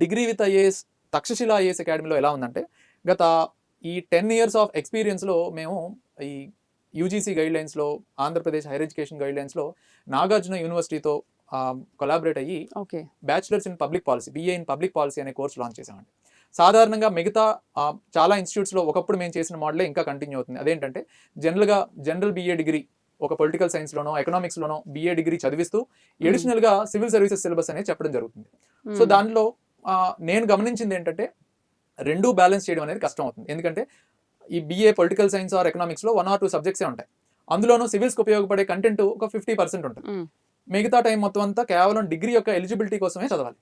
Degree with IAS Takshashila IAS అకాడమీలో ఎలా ఉందంటే గత ఈ 10 years ఆఫ్ ఎక్స్పీరియన్స్లో మేము ఈ యూజీసీ గైడ్లైన్స్లో ఆంధ్రప్రదేశ్ హైయర్ ఎడ్యుకేషన్ గైడ్లైన్స్లో నాగార్జున యూనివర్సిటీతో కొలాబరేట్ అయ్యి bachelors in public policy BA in public policy అనే కోర్స్ లాంచ్ చేసామండి. సాధారణంగా మిగతా చాలా ఇన్స్టిట్యూట్స్లో ఒకప్పుడు మేము చేసిన మోడలే ఇంకా కంటిన్యూ అవుతుంది. అదేంటంటే జనరల్ BA డిగ్రీ ఒక పొలిటికల్ సైన్స్లోనో ఎకనామిక్స్లోనో BA డిగ్రీ చదివిస్తూ ఎడిషనల్గా సివిల్ సర్వీసెస్ సిలబస్ అనేది చెప్పడం జరుగుతుంది. సో దానిలో నేను గమనించింది ఏంటంటే రెండూ బ్యాలెన్స్ చేయడం అనేది కష్టం అవుతుంది. ఎందుకంటే ఈ BA పొలిటికల్ సైన్స్ ఆర్ ఎకనామిక్స్లో 1 or 2 సబ్జెక్ట్సే ఉంటాయి. అందులోనూ సివిల్స్కి ఉపయోగపడే కంటెంట్ ఒక 50% ఉంటుంది. మిగతా టైం మొత్తం అంతా కేవలం డిగ్రీ యొక్క ఎలిజిబిలిటీ కోసమే చదవాలి.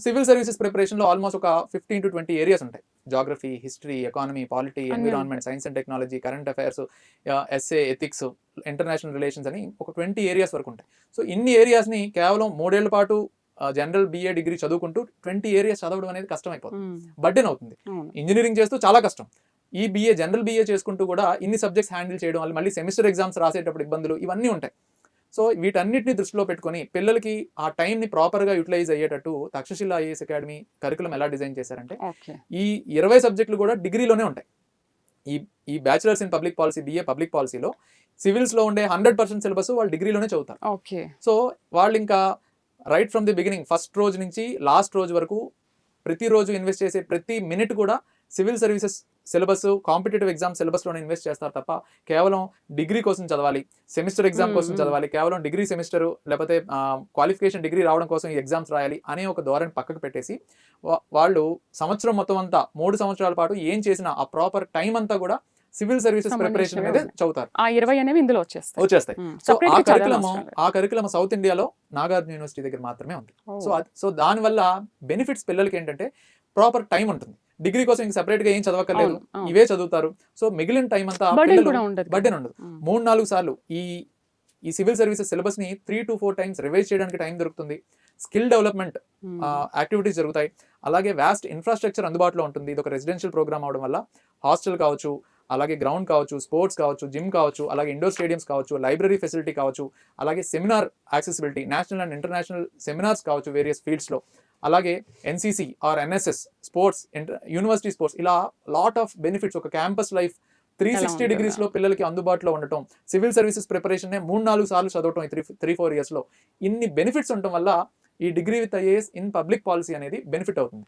సివిల్ సర్వీసెస్ ప్రిపరేషన్లో ఆల్మోస్ట్ ఒక 15 to 20 ఏరియాస్ ఉంటాయి. Geography, history, economy, polity, environment, science and technology, current affairs, SA, ethics, international relations అని ఒక 20 ఏరియాస్ వరకు ఉంటాయి. సో ఇన్ని ఏరియాస్ని కేవలం 3 ఏళ్ల పాటు జనరల్ BA డిగ్రీ చదువుకుంటూ 20 ఏరియాస్ చదవడం అనేది కష్టం అయిపోతుంది, బర్డెన్ అవుతుంది. ఇంజనీరింగ్ చేస్తూ చాలా కష్టం. ఈ జనరల్ BA చేసుకుంటూ కూడా ఇన్ని సబ్జెక్ట్స్ హ్యాండిల్ చేయడం వల్ల మళ్ళీ సెమిస్టర్ ఎగ్జామ్స్ రాసేటప్పుడు ఇబ్బందులు ఇవన్నీ ఉంటాయి. సో వీటన్నిటిని దృష్టిలో పెట్టుకొని పిల్లలకి ఆ టైంని ప్రాపర్గా యూటిలైజ్ అయ్యేటట్టు తక్షశిల ఐఏఎస్ అకాడమీ కరికులం ఎలా డిజైన్ చేశారంటే ఈ 20 సబ్జెక్టులు కూడా డిగ్రీలోనే ఉంటాయి. ఈ bachelors in public policy BA public పాలసీలో సివిల్స్లో ఉండే 100% సిలబస్ వాళ్ళు డిగ్రీలోనే చదువుతారు. సో వాళ్ళు ఇంకా right from the beginning first రోజు నుంచి లాస్ట్ రోజు వరకు ప్రతిరోజు ఇన్వెస్ట్ చేసే ప్రతి మినిట్ కూడా civil services syllabus, competitive exam సిలబస్లోనే ఇన్వెస్ట్ చేస్తారు తప్ప కేవలం డిగ్రీ కోసం చదవాలి, సెమిస్టర్ ఎగ్జామ్ కోసం చదవాలి, కేవలం డిగ్రీ సెమిస్టర్ లేకపోతే క్వాలిఫికేషన్ డిగ్రీ రావడం కోసం ఈ ఎగ్జామ్స్ రాయాలి అనే ఒక ధోరణి పక్కకు పెట్టేసి వాళ్ళు సంవత్సరం మొత్తం అంతా 3 సంవత్సరాల పాటు ఏం చేసినా ఆ ప్రాపర్ టైం అంతా కూడా సివిల్ సర్వీసెస్ ప్రిపరేషన్ మీద చదువుతారు. ఆ 20 అనేవి ఇందులో వచ్చేస్తాయి. సో ఆ కరికులం సౌత్ ఇండియాలో నాగార్జున యూనివర్సిటీ దగ్గర మాత్రమే ఉంది. సో దానివల్ల బెనిఫిట్స్ పిల్లలకి ఏంటంటే ప్రాపర్ టైం ఉంటుంది. డిగ్రీ కోసం ఇంక సెపరేట్ గా ఏం చదవక్కర్లేదు, ఇవే చదువుతారు. సో మిగిలిన టైం అంతా బర్డెన్ ఉండదు. 3-4 సార్లు ఈ సివిల్ సర్వీసెస్ సిలబస్ ని 3 to 4 times రివైజ్ చేయడానికి టైం దొరుకుతుంది. స్కిల్ డెవలప్మెంట్ యాక్టివిటీస్ జరుగుతాయి. అలాగే వాస్ట్ ఇన్ఫ్రాస్ట్రక్చర్ అందుబాటులో ఉంటుంది. ఇది ఒక రెసిడెన్షియల్ ప్రోగ్రామ్ అవడం వల్ల హాస్టల్ కావచ్చు, అలాగే గ్రౌండ్ కావచ్చు, స్పోర్ట్స్ కావచ్చు, జిమ్ కావచ్చు, అలాగే ఇండోర్ స్టేడియంస్ కావచ్చు, లైబ్రరీ ఫెసిలిటీ కావచ్చు, అలాగే seminar accessibility, national and international seminars కావచ్చు వేరియస్ ఫీల్డ్స్లో, అలాగే NCC or NSS sports, university sports, ఇలా లాట్ ఆఫ్ బెనిఫిట్స్. ఒక క్యాంపస్ లైఫ్ 360 degrees లో పిల్లలకి అందుబాటులో ఉండటం, సివిల్ సర్వీసెస్ ప్రిపరేషన్ 3-4 సార్లు చదవటం ఈ 3-4 years లో, ఇన్ని బెనిఫిట్స్ ఉండటం వల్ల ఈ degree with IAS in public policy అనేది బెనిఫిట్ అవుతుంది.